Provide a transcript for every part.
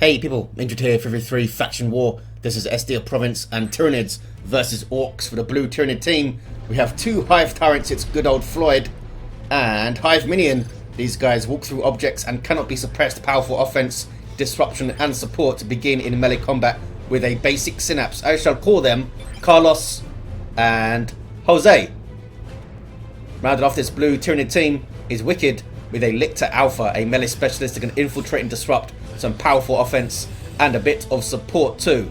Hey people, Injured here for 3 Faction War. This is Estia Province and Tyranids versus Orks for the blue Tyranid team. We have 2 Hive Tyrants, it's good old Floid and Hiveminion. These guys walk through objects and cannot be suppressed. Powerful offense, disruption and support to begin in melee combat with a basic synapse. I shall call them Carlos and Jose. Rounded off this blue Tyranid team is wikkyd with a Lictor Alpha, a melee specialist that can infiltrate and disrupt, some powerful offense and a bit of support too.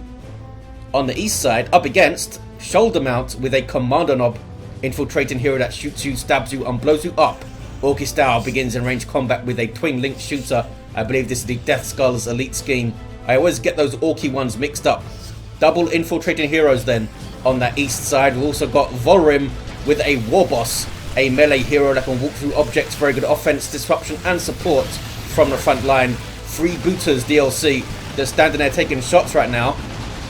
On the east side, up against Shoulder Mount with a Kommando knob, infiltrating hero that shoots you, stabs you and blows you up. Orky style begins in range combat with a twin link shooter. I believe this is the Death Skull's elite scheme. I always get those Orky ones mixed up. Double infiltrating heroes then on that east side. We've also got Volhrim with a Warboss, a melee hero that can walk through objects, very good offense, disruption and support from the front line. Freebooterz DLC, they're standing there taking shots right now.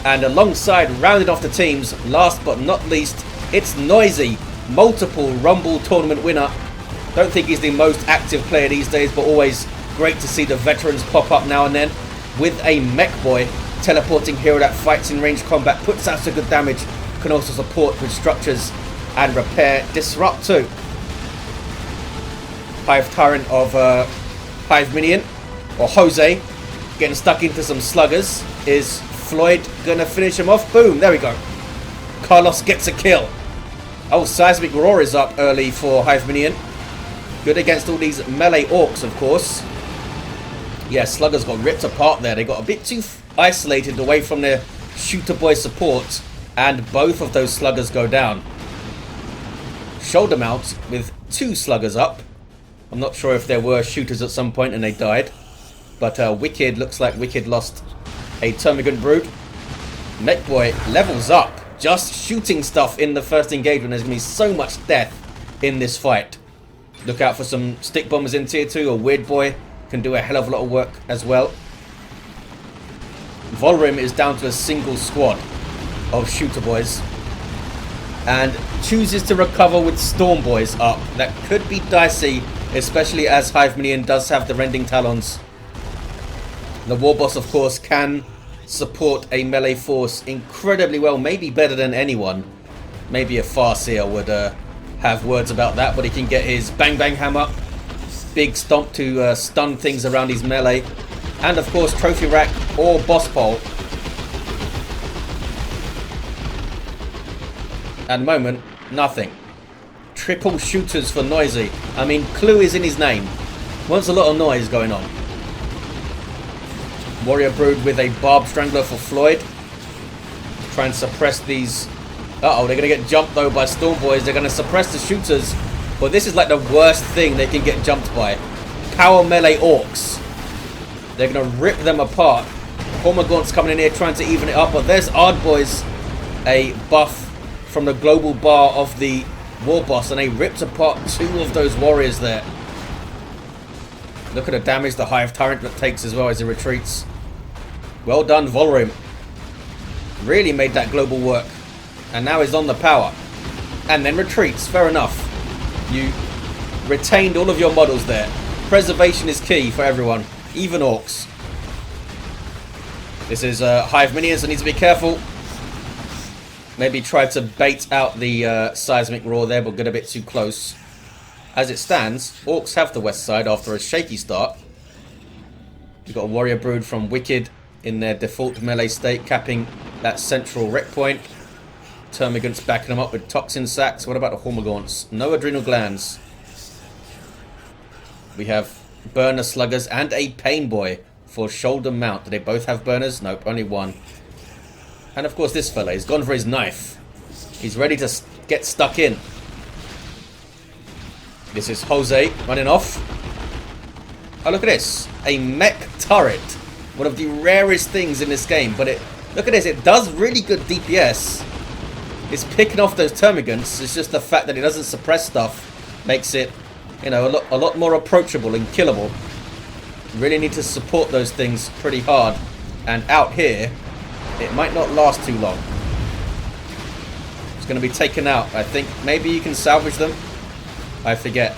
And alongside, rounded off the teams, last but not least, it's Noisy, multiple Rumble tournament winner. Don't think he's the most active player these days, but always great to see the veterans pop up now and then. With a Mekboy, teleporting hero that fights in range combat, puts out some good damage, can also support with structures and repair, disrupt too. Hive Tyrant of Hiveminion, or Jose, getting stuck into some sluggers. Is Floid gonna finish him off? Boom, there we go. Carlos gets a kill. Oh, Seismic Roar is up early for Hiveminion. Good against all these melee orcs, of course. Yeah, sluggers got ripped apart there. They got a bit too isolated away from their shooter boy support, and both of those sluggers go down. Shoulder Mount with 2 sluggers up. I'm not sure if there were shooters at some point and they died. But wikkyd, looks like wikkyd lost a Termagant Brood. Mekboy levels up, just shooting stuff in the first engagement. There's going to be so much death in this fight. Look out for some stick bombers in tier 2. A Weird Boy can do a hell of a lot of work as well. Volhrim is down to a single squad of shooter boys and chooses to recover with Storm Boys up. That could be dicey, especially as Hiveminion does have the Rending Talons. The Warboss, of course, can support a melee force incredibly well, maybe better than anyone. Maybe a Farseer would have words about that, but he can get his Bang Bang Hammer, big stomp to stun things around his melee, and of course Trophy Rack or Boss Pole. At the moment, nothing. Triple shooters for Noisy. I mean, Clue is in his name. Wants a lot of noise going on. Warrior Brood with a Barb Strangler for Floid. Try and suppress these. Uh-oh, they're going to get jumped though by Storm Boys. They're going to suppress the shooters. But this is like the worst thing they can get jumped by. Power melee orcs. They're going to rip them apart. Hormagaunt's coming in here trying to even it up. But there's Boys, a buff from the global bar of the Warboss. And they ripped apart 2 of those warriors there. Look at the damage the Hive Tyrant takes as well as he retreats. Well done, Volhrim. Really made that global work. And now he's on the power. And then retreats. Fair enough. You retained all of your models there. Preservation is key for everyone. Even orcs. This is Hiveminion, so need to be careful. Maybe try to bait out the Seismic Roar there, but get a bit too close. As it stands, Orks have the west side after a shaky start. We've got a Warrior Brood from wikkyd in their default melee state, capping that central wreck point. Termagants backing them up with Toxin Sacks. What about the Hormagaunts? No Adrenal Glands. We have Burner Sluggers and a Pain Boy for Shoulder Mount. Do they both have burners? Nope, only one. And of course this fella, he's gone for his knife. He's ready to get stuck in. This is Jose running off. Oh, look at this. A mech turret. One of the rarest things in this game. But look at this. It does really good DPS. It's picking off those Termagants. It's just the fact that it doesn't suppress stuff makes it, you know, a lot more approachable and killable. Really need to support those things pretty hard. And out here, it might not last too long. It's going to be taken out. I think maybe you can salvage them. I forget.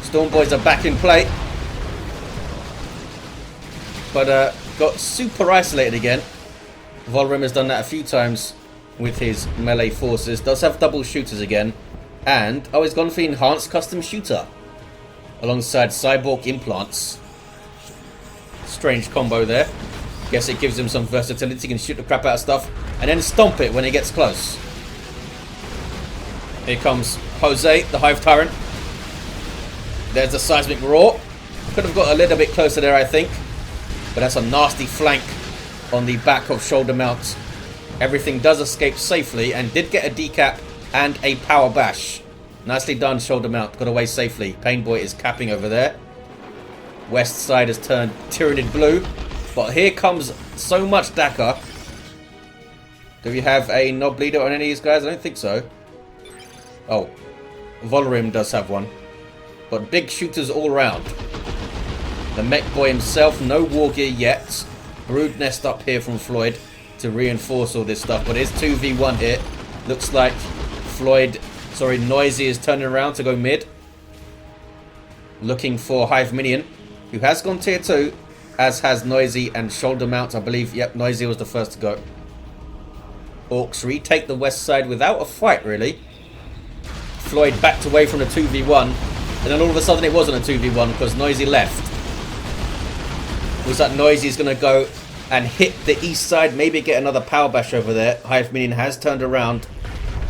Storm Boys are back in play. But got super isolated again. Volhrim has done that a few times with his melee forces. Does have double shooters again. And, oh, he's gone for enhanced custom shooter. Alongside cyborg implants. Strange combo there. Guess it gives him some versatility. He can shoot the crap out of stuff and then stomp it when he gets close. Here comes Jose, the Hive Tyrant. There's the seismic roar. Could have got a little bit closer there, I think. But that's a nasty flank on the back of shoulder mount. Everything does escape safely and did get a decap and a power bash. Nicely done, shoulder mount. Got away safely. Painboy is capping over there. West side has turned Tyranid blue. But here comes so much Dakar. Do we have a knob leader on any of these guys? I don't think so. Oh, Volhrim does have one. But big shooters all around. The Mekboy himself, no war gear yet. Brood nest up here from Floid to reinforce all this stuff. But it's 2v1 here. Looks like Noisy is turning around to go mid. Looking for Hiveminion, who has gone tier 2. As has Noisy and shoulder mount, I believe. Yep, Noisy was the first to go. Orks retake the west side without a fight, really. Floyd backed away from the 2v1. And then all of a sudden it wasn't a 2v1 because Noisy left. Was that Noisy's going to go and hit the east side, maybe get another power bash over there. Hiveminion has turned around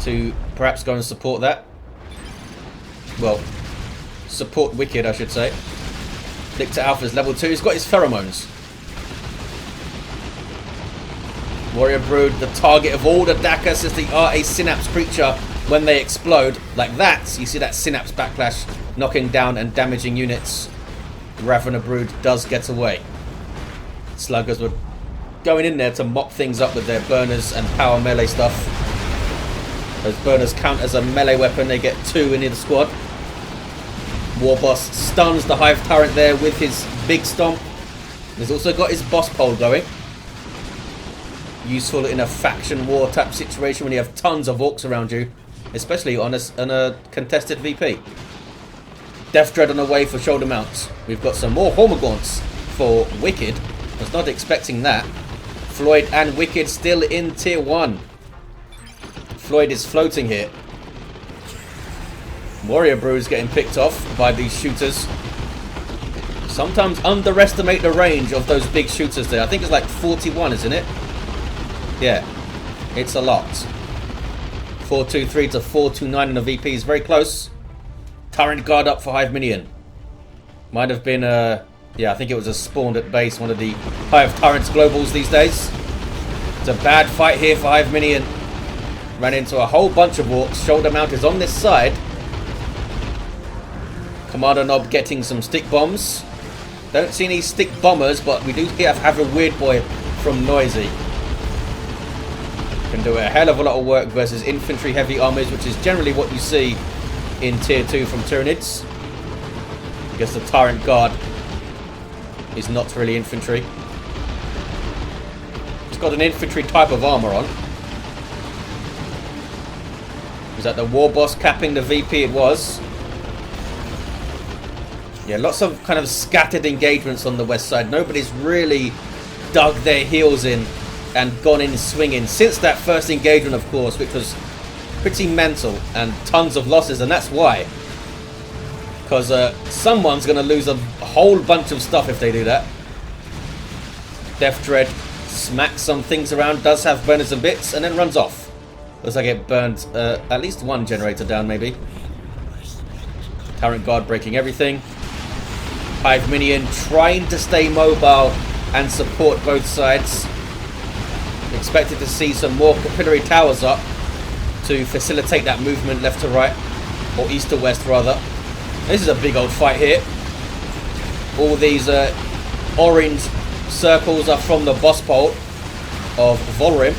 to perhaps go and support that. Well, support wikkyd, I should say. Lictor Alpha's level 2. He's got his pheromones. Warrior Brood, the target of all the Dakar, since they are a synapse creature when they explode. Like that, you see that synapse backlash knocking down and damaging units. Ravener Brood does get away. Sluggers were going in there to mop things up with their burners and power melee stuff. Those burners count as a melee weapon. They get 2 in the squad. Warboss stuns the Hive Tyrant there with his big stomp. He's also got his boss pole going. Useful in a faction war type situation when you have tons of orcs around you. Especially on a contested VP. Death Dread on the way for shoulder mounts. We've got some more Hormagaunts for wikkyd. I was not expecting that. Floyd and wikkyd still in tier 1. Floyd is floating here. Warrior Brood's getting picked off by these shooters. Sometimes underestimate the range of those big shooters there. I think it's like 41, isn't it? Yeah, it's a lot. 423 to 429 in the VP is very close. Tyrant guard up for Hiveminion. Might have been yeah, I think it was a spawned at base, one of the Hive Tyrants globals these days. It's a bad fight here for Hiveminion. Ran into a whole bunch of orcs. Shoulder mount is on this side. Commando Knob getting some stick bombs. Don't see any stick bombers, but we do have a weird boy from Noisy. Can do a hell of a lot of work versus infantry heavy armors, which is generally what you see in tier 2 from Tyranids. I guess the Tyrant Guard is not really infantry. It's got an infantry type of armor on. Was that the Warboss capping the VP? It was. Yeah, lots of kind of scattered engagements on the west side. Nobody's really dug their heels in and gone in swinging since that first engagement, of course, which was pretty mental and tons of losses, and that's why. Because someone's going to lose a whole bunch of stuff if they do that. Death Dread smacks some things around, does have burners and bits, and then runs off. Looks like it burned at least one generator down, maybe. Tyrant Guard breaking everything. Hiveminion trying to stay mobile and support both sides. Expected to see some more capillary towers up to facilitate that movement left to right, or east to west rather. This is a big old fight here. All these orange circles are from the boss pole of Volhrim.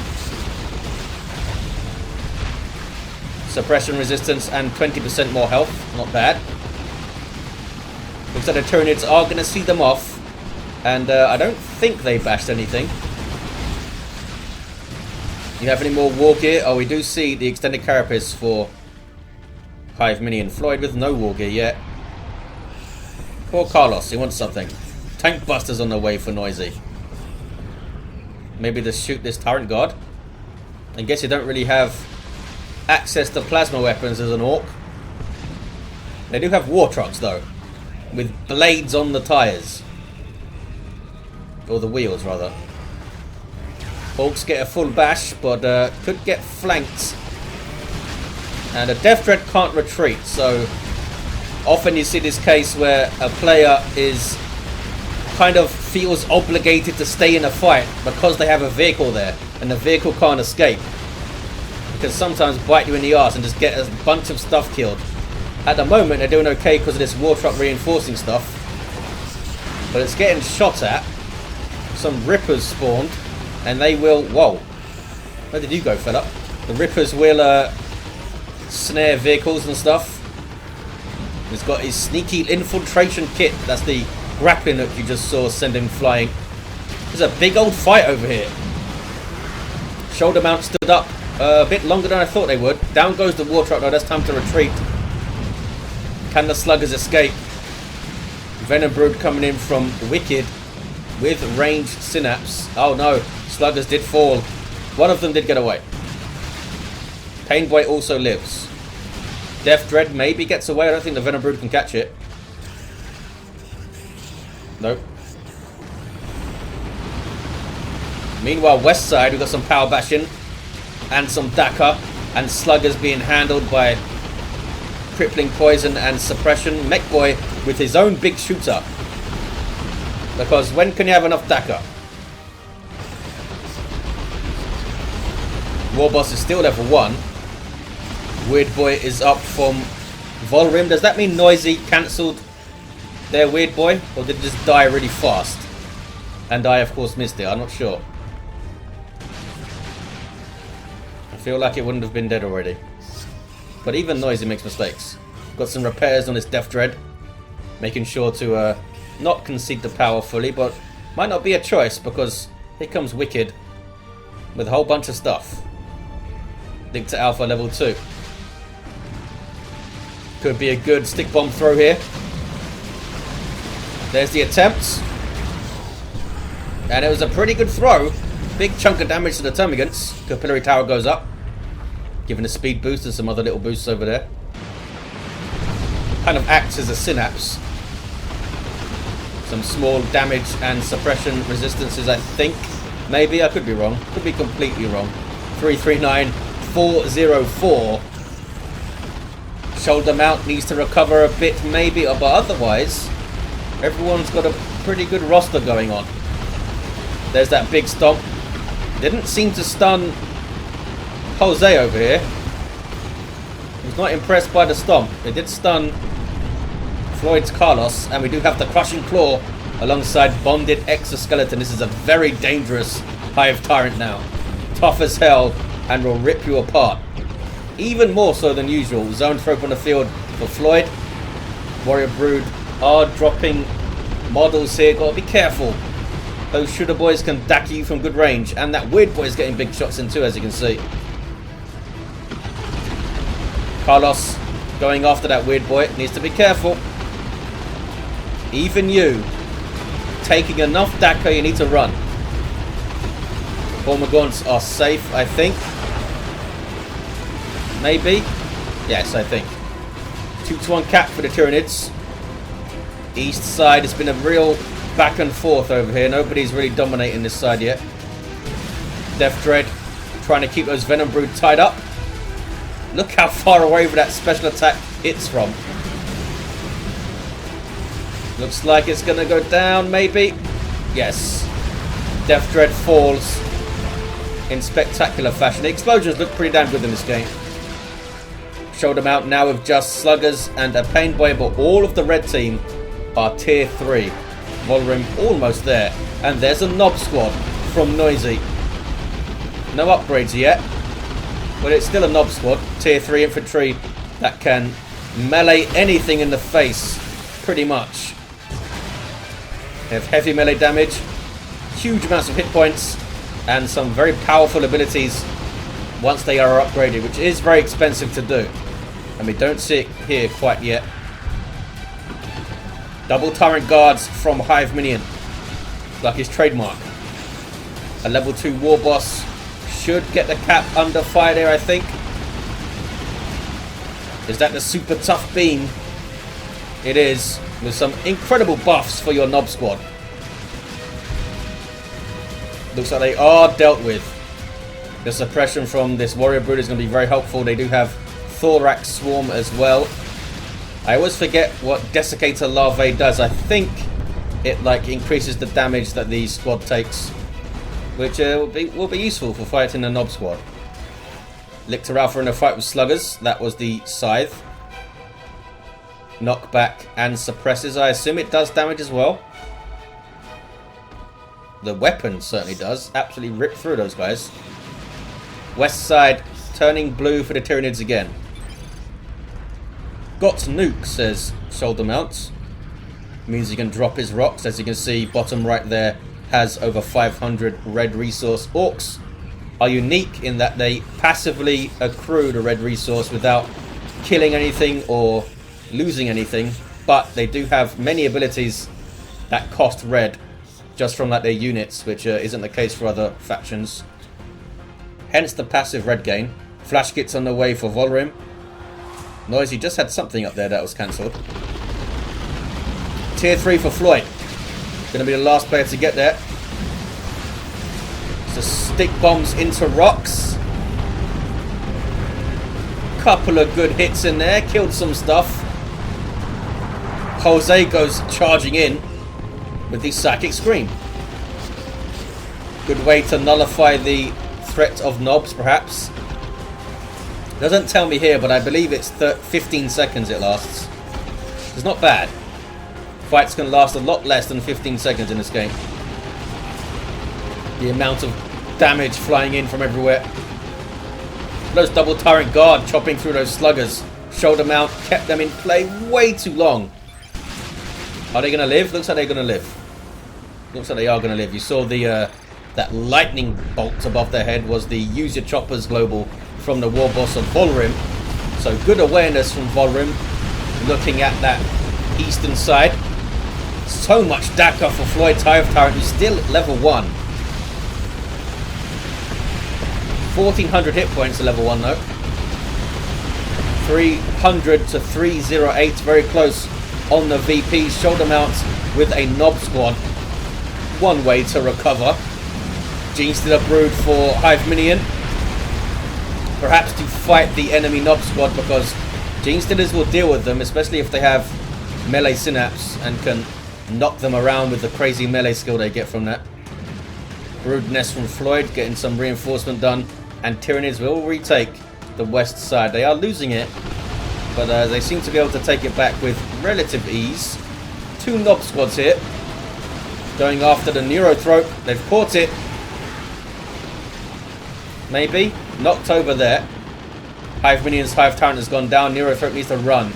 Suppression resistance and 20% more health. Not bad. Looks like the Tyranids are going to see them off. And I don't think they bashed anything. You have any more war gear? Oh, we do see the extended carapace for Hiveminion. Floyd with no war gear yet. Poor Carlos, he wants something. Tank busters on the way for Noisy. Maybe just shoot this Tyrant guard. I guess you don't really have access to plasma weapons as an Ork. They do have war trucks though, with blades on the tyres. Or the wheels rather. Orks get a full bash, but could get flanked. And a Death Dread can't retreat, so often you see this case where a player is kind of feels obligated to stay in a fight because they have a vehicle there, and the vehicle can't escape. Because sometimes bite you in the arse and just get a bunch of stuff killed. At the moment they're doing okay because of this war truck reinforcing stuff. But it's getting shot at. Some Rippers spawned. And they will... Whoa. Where did you go, fella? The Rippers will snare vehicles and stuff. He's got his sneaky infiltration kit. That's the grappling hook you just saw send him flying. There's a big old fight over here. Shoulder mount stood up a bit longer than I thought they would. Down goes the war truck. Now that's time to retreat. Can the sluggers escape? Venom Brood coming in from wikkyd with ranged synapse. Oh no, sluggers did fall. One of them did get away. Painboy also lives. Death Dread maybe gets away. I don't think the Venom Brood can catch it. Nope. Meanwhile, west side, we've got some power bashing and some Daka, and sluggers being handled by crippling poison and suppression. Mekboy with his own big shooter. Because when can you have enough Daka? Warboss is still level 1. Weird Boy is up from Volhrim. Does that mean Noisy cancelled their Weird Boy? Or did it just die really fast? And I, of course, missed it. I'm not sure. I feel like it wouldn't have been dead already. But even Noisy makes mistakes. Got some repairs on this Death Dread. Making sure to not concede the power fully. But might not be a choice because here comes wikkyd with a whole bunch of stuff. Dig to Alpha level 2. Could be a good stick bomb throw here. There's the attempt. And it was a pretty good throw. Big chunk of damage to the Termagants. Capillary Tower goes up. Given a speed boost and some other little boosts over there. Kind of acts as a synapse. Some small damage and suppression resistances, I think. Maybe, I could be wrong. Could be completely wrong. 339-404. Shoulder mount needs to recover a bit, maybe, but otherwise, everyone's got a pretty good roster going on. There's that big stomp. Didn't seem to stun Jose over here. I was not impressed by the stomp. It did stun Floyd's Carlos, and we do have the Crushing Claw alongside Bonded Exoskeleton. This is a very dangerous Hive Tyrant now. Tough as hell and will rip you apart. Even more so than usual. Zone throw on the field for Floyd. Warrior Brood are dropping models here. Gotta be careful. Those shooter boys can dack you from good range. And that Weird Boy is getting big shots in too, as you can see. Carlos going after that Weird Boy. Needs to be careful. Even you. Taking enough Daka, you need to run. Hormagaunts are safe, I think. Maybe. Yes, I think. 2-1 cap for the Tyranids. East side has been a real back and forth over here. Nobody's really dominating this side yet. Death Dread trying to keep those Venom Brood tied up. Look how far away that special attack hits from. Looks like it's going to go down, maybe. Yes. Death Dread falls in spectacular fashion. The explosions look pretty damn good in this game. Shoulder mount now with just sluggers and a Painboy, but all of the red team are tier 3. Volhrim almost there. And there's a Knob Squad from Noisy. No upgrades yet, but it's still a Knob Squad. Tier 3 infantry that can melee anything in the face, pretty much. They have heavy melee damage, huge amounts of hit points, and some very powerful abilities once they are upgraded, which is very expensive to do. And we don't see it here quite yet. Double Tyrant guards from Hiveminion. Like his trademark. A level 2 Warboss should get the cap under fire there, I think. Is that the super tough beam? It is, with some incredible buffs for your Nob squad. Looks like they are dealt with. The suppression from this Warrior Brood is going to be very helpful. They do have Thorax Swarm as well. I always forget what Desiccator Larvae does. I think it like increases the damage that the squad takes, which will be useful for fighting the Nob squad. Lictor Alpha in a fight with Sluggers. That was the Scythe. Knockback and suppresses. I assume it does damage as well. The weapon certainly does. Absolutely rip through those guys. West side turning blue for the Tyranids again. Got nuke, says Shoulder Mounts. Means he can drop his rocks. As you can see, bottom right there has over 500 red resource. Orks are unique in that they passively accrue the red resource without killing anything or losing anything, but they do have many abilities that cost red just from like their units, which isn't the case for other factions. Hence the passive red gain. Flash kits on the way for Volhrim. Noisy just had something up there that was cancelled. Tier 3 for Floid. Gonna be the last player to get there. So stick bombs into rocks. Couple of good hits in there. Killed some stuff. Jose goes charging in with the Psychic Scream. Good way to nullify the threat of Nobs, perhaps. Doesn't tell me here, but I believe it's 15 seconds it lasts. It's not bad. Fights can last a lot less than 15 seconds in this game. The amount of damage flying in from everywhere. Those double Tyrant Guard chopping through those Sluggers. Shoulder mount kept them in play way too long. Are they going to live? Looks like they're going to live. Looks like they are going to live. You saw the that lightning bolt above their head was the Use Your Choppers global from the Warboss of Volhrim. So good awareness from Volhrim. Looking at that eastern side. So much DACA for Floid's Hive Tyrant, who's still at level 1. 1400 hit points at level 1 though. 300 to 308, very close on the VP. Shoulder mounts with a Nob squad. One way to recover. Greenskin Brood for Hiveminion. Perhaps to fight the enemy Nob squad, because Greenskins will deal with them, especially if they have melee synapse and can knock them around with the crazy melee skill they get from that. Brood nest from Floid, getting some reinforcement done, and Tyranids will retake the west side. They are losing it, but they seem to be able to take it back with relative ease. 2 Nob squads here, going after the Neurothrope. They've caught it. Maybe. Knocked over there. Hiveminion's Hive Tyrant has gone down. Neurothrope needs to run.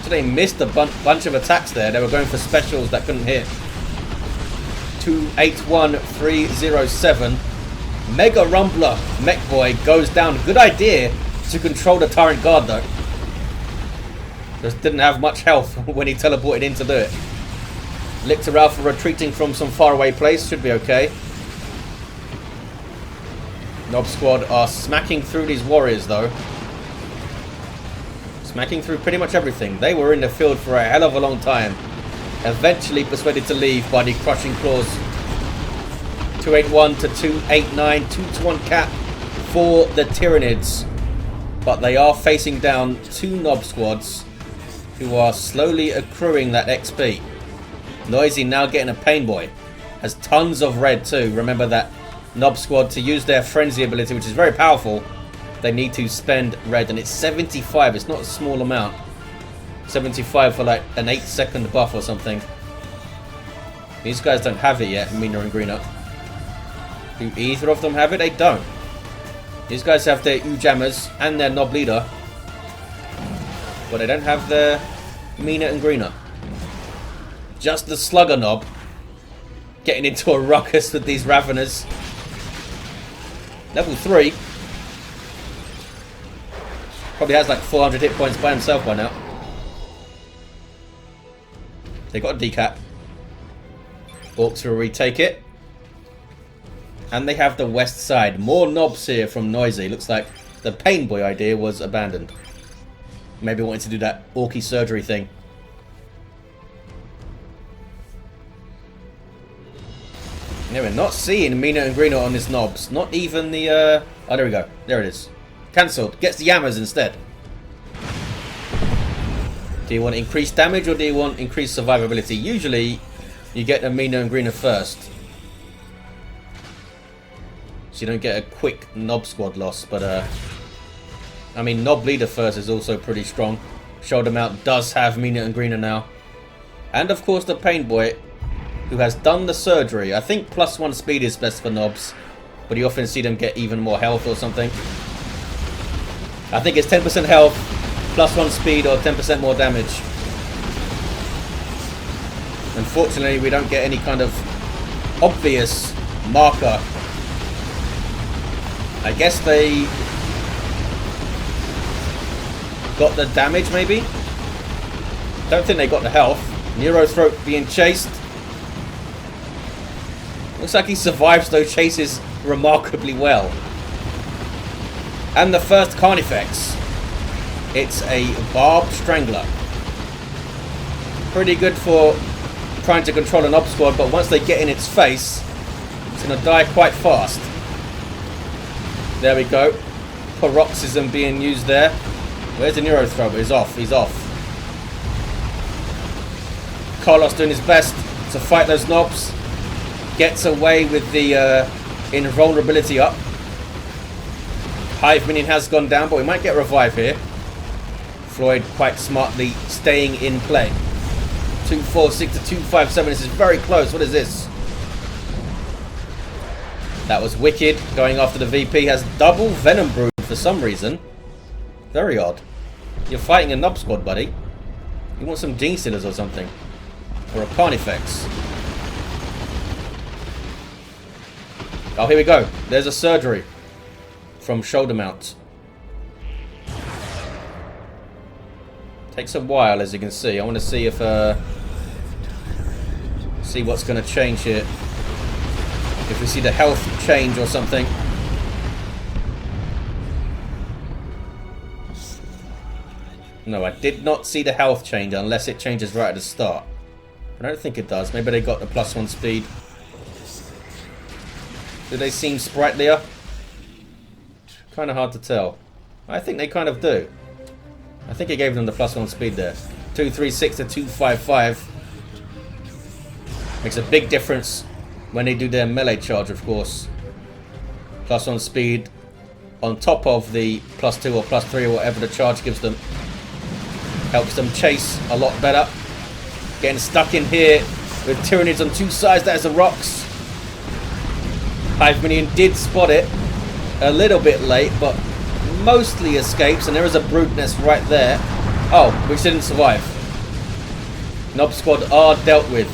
So they missed a bunch of attacks there. They were going for specials that couldn't hit. 281307. Mega Rumbler Mekboy goes down. Good idea to control the Tyrant Guard though. Just didn't have much health when he teleported in to do it. Lictor Alpha retreating from some faraway place. Should be okay. Nob squad are smacking through these warriors though. Smacking through pretty much everything. They were in the field for a hell of a long time. Eventually persuaded to leave by the crushing claws. 281 to 289. 2-1 cap for the Tyranids. But they are facing down 2 Nob squads who are slowly accruing that XP. Noisy now getting a Pain Boy. Has tons of red too. Remember that Nob squad, to use their frenzy ability, which is very powerful, they need to spend red, and it's 75. It's not a small amount. 75 for like an 8-second buff or something. These guys don't have it yet, Mina and Greener. Do either of them have it? They don't. These guys have their Ujammers and their Nob leader, but they don't have their Mina and Greener. Just the Slugger Nob getting into a ruckus with these Raveners. Level 3. Probably has like 400 hit points by himself by now. They got a decap. Orks will retake it. And they have the west side. More knobs here from Noisy. Looks like the Painboy idea was abandoned. Maybe wanting to do that Orky surgery thing. Yeah, we're not seeing Mina and Greeno on this knobs. Not even the... Oh, there we go. There it is. Cancelled. Gets the Yammers instead. Do you want increased damage or do you want increased survivability? Usually, you get the Mina and Greeno first. So you don't get a quick Knob squad loss. But, I mean, Knob leader first is also pretty strong. Shoulder mount does have Mina and Greeno now. And, of course, the Painboy, who has done the surgery. I think +1 speed is best for knobs, but you often see them get even more health or something. I think it's 10% health, +1 speed, or 10% more damage. Unfortunately, we don't get any kind of obvious marker. I guess they got the damage, maybe? Don't think they got the health. Neurothroat being chased. Looks like he survives those chases remarkably well. And the first Carnifex. It's a Barbed Strangler. Pretty good for trying to control an Op Squad, but once they get in its face, it's going to die quite fast. There we go. Paroxysm being used there. Where's the Neurothroat? He's off. He's off. Carlos doing his best to fight those knobs. Gets away with the invulnerability up. Hiveminion has gone down, but we might get a revive here. Floid quite smartly staying in play. 246 to 257. This is very close. What is this? That was wikkyd going after the VP. Has double Venom Brood for some reason. Very odd. You're fighting a Knob squad, buddy. You want some Gene Stealers or something. Or a Carnifex. Oh, here we go. There's a surgery from shoulder mount. Takes a while, as you can see. I want to see if see what's going to change here. If we see the health change or something. No, I did not see the health change unless it changes right at the start. I don't think it does. Maybe they got the +1 speed. Do they seem sprightlier? Kind of hard to tell. I think they kind of do. I think it gave them the +1 speed there. 236 to 255. Makes a big difference when they do their melee charge, of course. +1 speed on top of the +2 or +3 or whatever the charge gives them. Helps them chase a lot better. Getting stuck in here with Tyranids on two sides. That is the rocks. Hiveminion did spot it a little bit late, but mostly escapes, and there is a brood nest right there. Oh, which didn't survive. Knob squad are dealt with.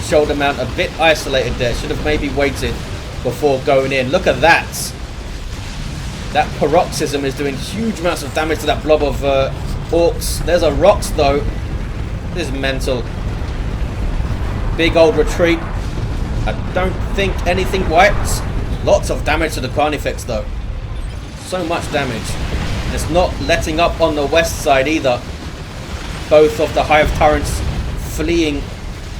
Shoulder mount a bit isolated there. Should have maybe waited before going in. Look at that. That paroxysm is doing huge amounts of damage to that blob of Orks. There's a rocks though. This is mental. Big old retreat. I don't think anything wiped. Lots of damage to the Carnifex though. So much damage. And it's not letting up on the west side either. Both of the Hive Tyrants fleeing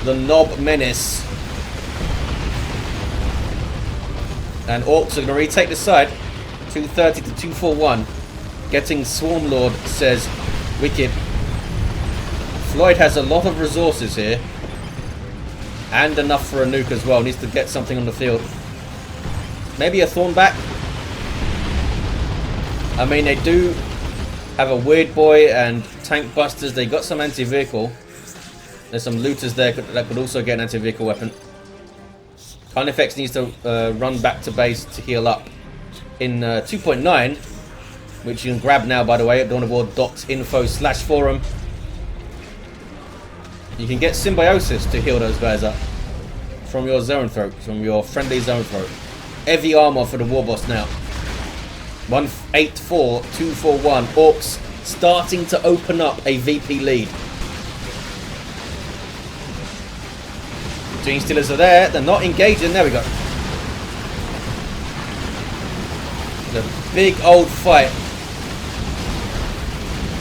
the Knob menace. And Orks are going to retake the side. 230 to 241. Getting Swarm Lord, says wikkyd. Floid has a lot of resources here. And enough for a nuke as well. Needs to get something on the field. Maybe a Thornback. I mean, they do have a Weird Boy and Tank Busters. They got some anti-vehicle. There's some looters there that could also get an anti-vehicle weapon. Carnifex needs to run back to base to heal up. In 2.9, which you can grab now, by the way, at dawnofwar.info/forum. You can get Symbiosis to heal those guys up from your Zoanthrope, from your friendly Zoanthrope. Heavy armor for the Warboss now. 184-241. Orks starting to open up a VP lead. Gene Stealers are there. They're not engaging. There we go. The big old fight.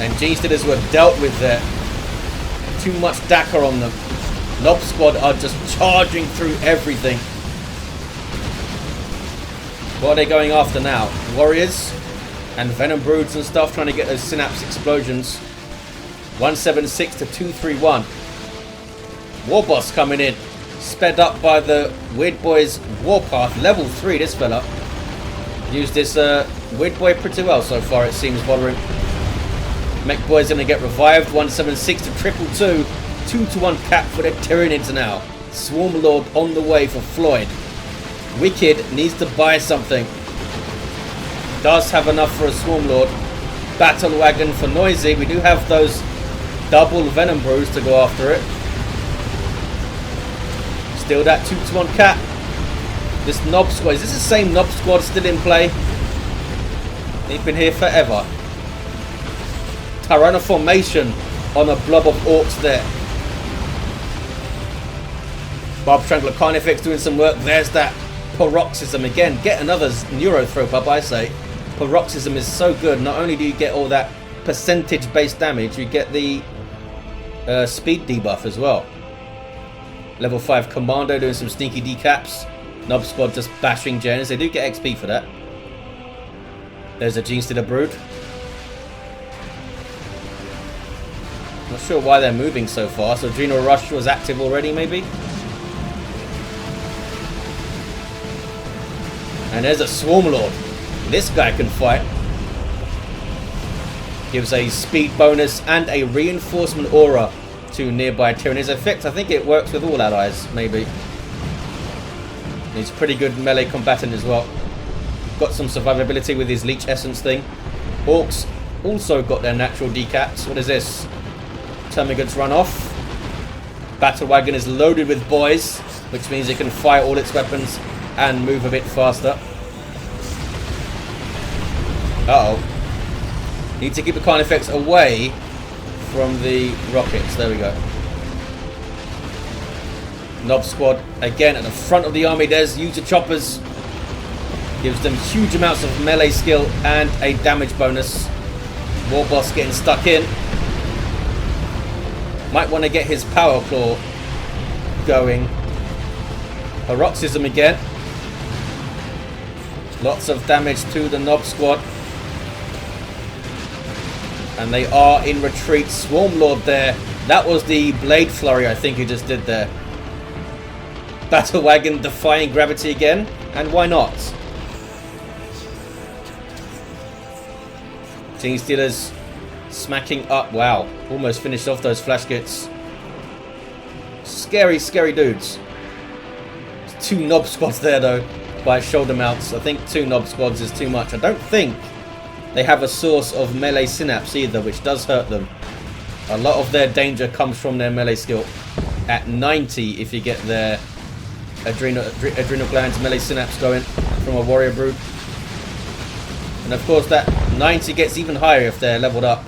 And G-Stealers were dealt with there. Too much DACA on them. Nob Squad are just charging through everything. What are they going after now? Warriors and Venom Broods and stuff, trying to get those synapse explosions. 176 to 231. Warboss coming in. Sped up by the Weird Boy's Warpath. Level 3, this fella. Used this Weird Boy pretty well so far, it seems, Volhrim. Mekboy's going to get revived. 176 to 222. 2-1 cap for the Tyranids now. Swarm Lord on the way for Floid. wikkyd needs to buy something. Does have enough for a Swarm Lord. Battle Wagon for Noisy. We do have those double Venom Brews to go after it. Still that 2-1 cap. This Nob Squad. Is this the same Nob Squad still in play? They've been here forever. Tyrant formation on a blob of Orks there. Barb Strangler Carnifex doing some work. There's that Paroxysm again. Get another Neuro Thrope up, I say. Paroxysm is so good. Not only do you get all that percentage based damage, you get the speed debuff as well. Level 5 Kommando doing some sneaky decaps. Nob Squad just bashing gens. They do get XP for that. There's a Genestealer Brood. Not sure why they're moving so far. So Adrenal Rush was active already, maybe? And there's a Swarm Lord. This guy can fight. Gives a speed bonus and a reinforcement aura to nearby Tyranids. Effect, I think it works with all allies, maybe. He's a pretty good melee combatant as well. Got some survivability with his Leech Essence thing. Orks also got their natural decaps. What is this? Termagants run off. Battle Wagon is loaded with Boyz, which means it can fire all its weapons and move a bit faster. Uh-oh. Need to keep the Carnifex away from the rockets. There we go. Nob Squad again at the front of the army. There's user choppers. Gives them huge amounts of melee skill and a damage bonus. Warboss getting stuck in. Might want to get his Power Claw going. Paroxysm again. Lots of damage to the Nob Squad. And they are in retreat. Swarm Lord there. That was the Blade Flurry I think he just did there. Battle Wagon defying gravity again. And why not? Genestealers smacking up. Wow. Almost finished off those flash kits. Scary, scary dudes. There's 2 Nob Squads there though. By shoulder mounts. I think 2 Nob Squads is too much. I don't think they have a source of melee synapse either, which does hurt them. A lot of their danger comes from their melee skill. At 90 if you get their adrenal glands melee synapse going from a warrior brood. And of course that 90 gets even higher if they're leveled up.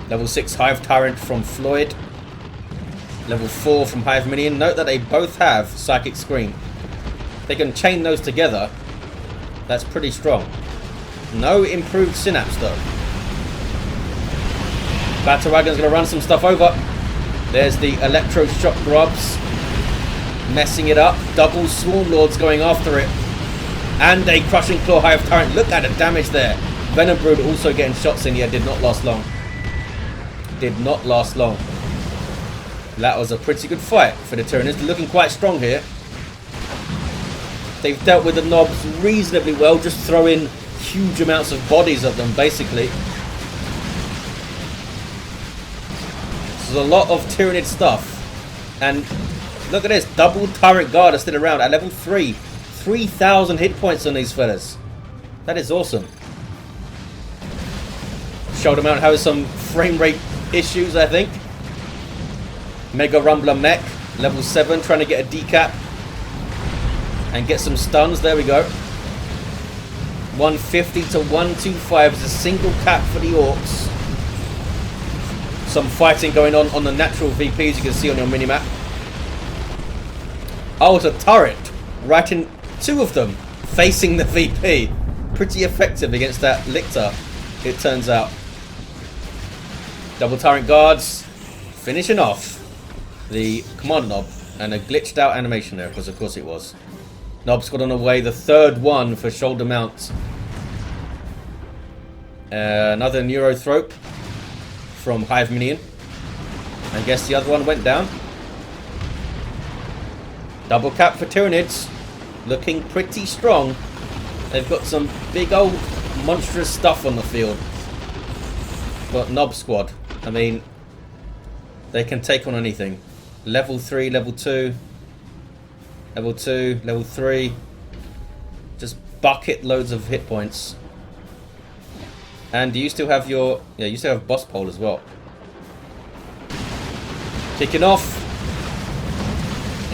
Level 6 Hive Tyrant from Floid. Level 4 from Hiveminion. Note that they both have Psychic Scream. They can chain those together. That's pretty strong. No improved synapse though. Battle Wagon's going to run some stuff over. There's the Electro Shock Grubs. Messing it up. Double Swarm Lords going after it. And a Crushing Claw Hive Tyrant. Look at the damage there. Venom Brood also getting shots in here. Did not last long. Did not last long. That was a pretty good fight for the Tyranids. They're looking quite strong here. They've dealt with the Nobs reasonably well. Just throw in huge amounts of bodies at them, basically. There's a lot of Tyranid stuff. And look at this. Double Turret Guard are still around at level 3. 3,000 hit points on these fellas. That is awesome. Shoulder Mount has some frame rate issues, I think. Mega Rumbler Mech, level 7, trying to get a decap. And get some stuns. There we go. 150 to 125 is a single cap for the Orks. Some fighting going on the natural VPs you can see on your minimap. Oh, it's a turret. Right in 2 of them. facing the VP. Pretty effective against that Lictor, it turns out. Double Tyrant guards, finishing off the Kommando Nob, and a glitched out animation there, because of course it was. Nob's got on the way, the third one for shoulder mount. Another Neurothrope from Hiveminion. I guess the other one went down. Double cap for Tyranids, looking pretty strong. They've got some big old monstrous stuff on the field. But Nob squad, I mean, they can take on anything. Level 3, level 2, level 2, level 3. Just bucket loads of hit points. And you still have your, you still have boss pole as well. Kicking off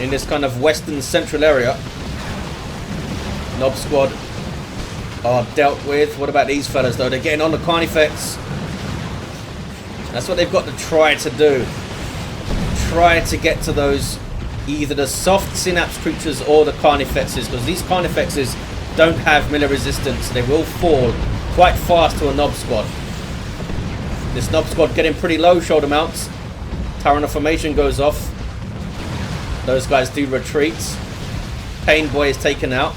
in this kind of western central area. Nob squad are dealt with. What about these fellas though? They're getting on the Carnifex. That's what they've got to try to do. Try to get to those, either the soft synapse creatures or the Carnifexes, because these Carnifexes don't have melee resistance. They will fall quite fast to a Nob squad. This Nob squad getting pretty low shoulder mounts. Tyrant formation goes off. Those guys do retreat. Pain Boy is taken out.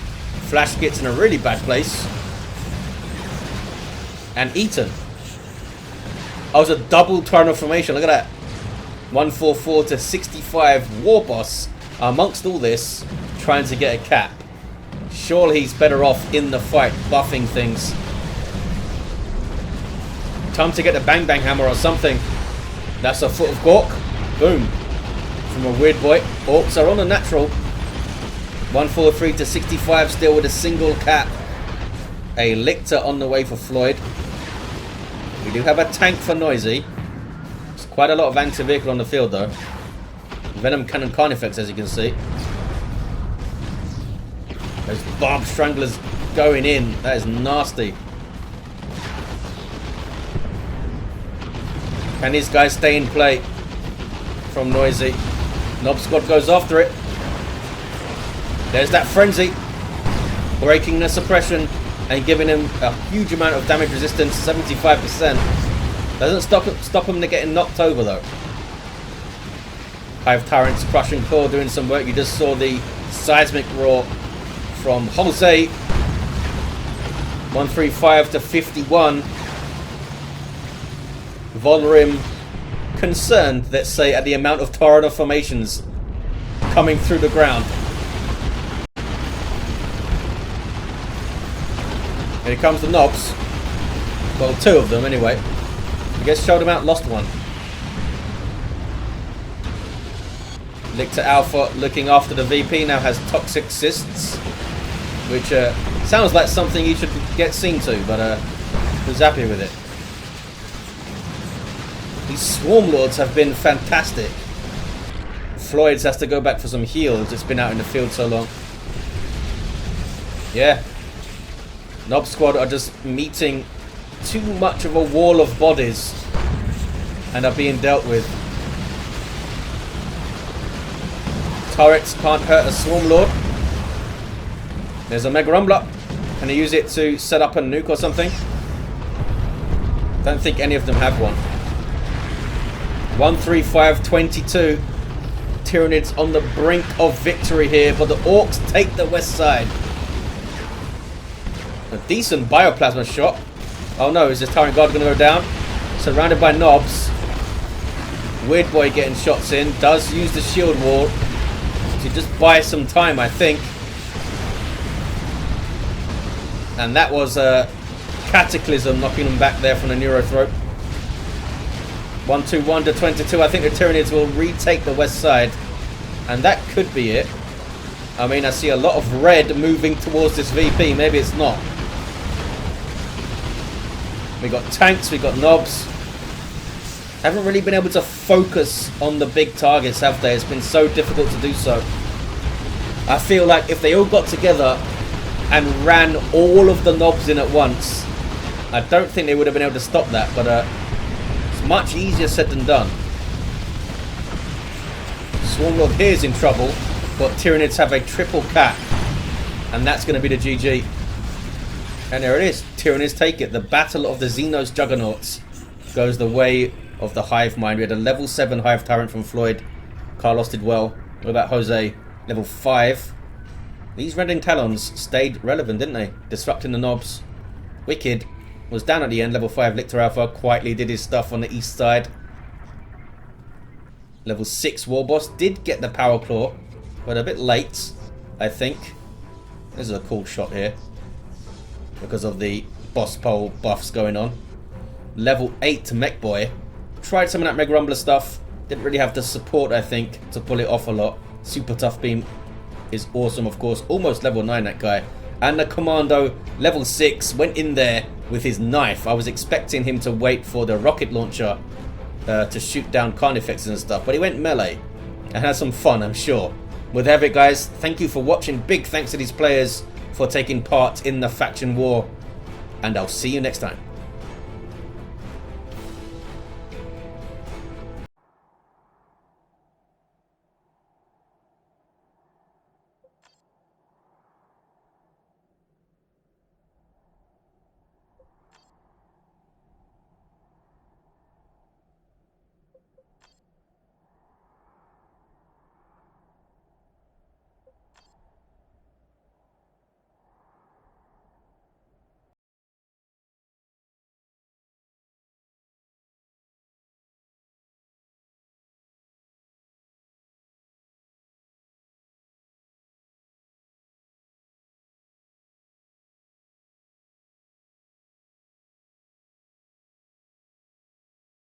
Flash gets in a really bad place. And eaten. Oh, it was a double Tyrant formation. Look at that. 144 to 65 Warboss amongst all this, trying to get a cap. Surely he's better off in the fight, buffing things. Time to get the bang bang hammer or something. That's a foot of Gork. Boom. From a weird boy. Orks are on a natural. 143 to 65 still with a single cap. A Lictor on the way for Floid. We do have a tank for Noisy. There's quite a lot of anti-vehicle on the field though. Venom Cannon Carnifex, as you can see. Those Barb Stranglers going in. That is nasty. Can these guys stay in play from Noisy? Nob squad goes after it. There's that frenzy. Breaking the suppression and giving him a huge amount of damage resistance, 75%. Doesn't stop him to getting knocked over though. Hive Tyrants crushing claw doing some work. You just saw the seismic roar from Jose. 135 to 51. Volhrim concerned, let's say, at the amount of Tyrant formations coming through the ground. Here comes the Nobs. Well, two of them anyway. I guess Shoulder Mount lost one. Lictor Alpha looking after the VP now has Toxic Cysts, which sounds like something you should get seen to, but who's happy with it? These Swarm Lords have been fantastic. Floyd has to go back for some heals. It's been out in the field so long. Yeah. Nob squad are just meeting too much of a wall of bodies and are being dealt with. Turrets can't hurt a Swarm Lord. There's a Mega Rumbler. Can he use it to set up a nuke or something? Don't think any of them have one. 135-22. Tyranids on the brink of victory here, but the Orks take the west side. A decent bioplasma shot. Oh no, is this Tyrant Guard going to go down? Surrounded by Nobs. Weird Boy getting shots in. Does use the shield wall to just buy some time, I think. And that was a Cataclysm knocking them back there from the Neurothrope. 121 to 22. I think the Tyranids will retake the west side. And that could be it. I mean, I see a lot of red moving towards this VP. Maybe it's not. We got tanks, we got Nobs. Haven't really been able to focus on the big targets, have they? It's been so difficult to do so. I feel like if they all got together and ran all of the Nobs in at once, I don't think they would have been able to stop that, but it's much easier said than done. Swarm Lord here is in trouble, but Tyranids have a triple cap. And that's going to be the GG. And there it is. Tyranids take it. The battle of the Xenos Juggernauts goes the way of the Hive mind. We had a level 7 Hive Tyrant from Floid. Carlos did well. What about Jose? Level 5. These Rending Talons stayed relevant, didn't they? Disrupting the knobs. Wikkyd was down at the end. Level 5 Lictor Alpha quietly did his stuff on the east side. Level 6 Warboss did get the Power Claw, but a bit late, I think. This is a cool shot here because of the boss pole buffs going on. Level 8 to Mekboy. Tried some of that Mega Rumbler stuff. Didn't really have the support, I think, to pull it off a lot. Super Tough Beam is awesome, of course. Almost level 9, that guy. And the Kommando, level 6, went in there with his knife. I was expecting him to wait for the rocket launcher to shoot down Carnifexes and stuff, but he went melee and had some fun, I'm sure. Well, there it, guys. Thank you for watching. Big thanks to these players for taking part in the faction war, and I'll see you next time.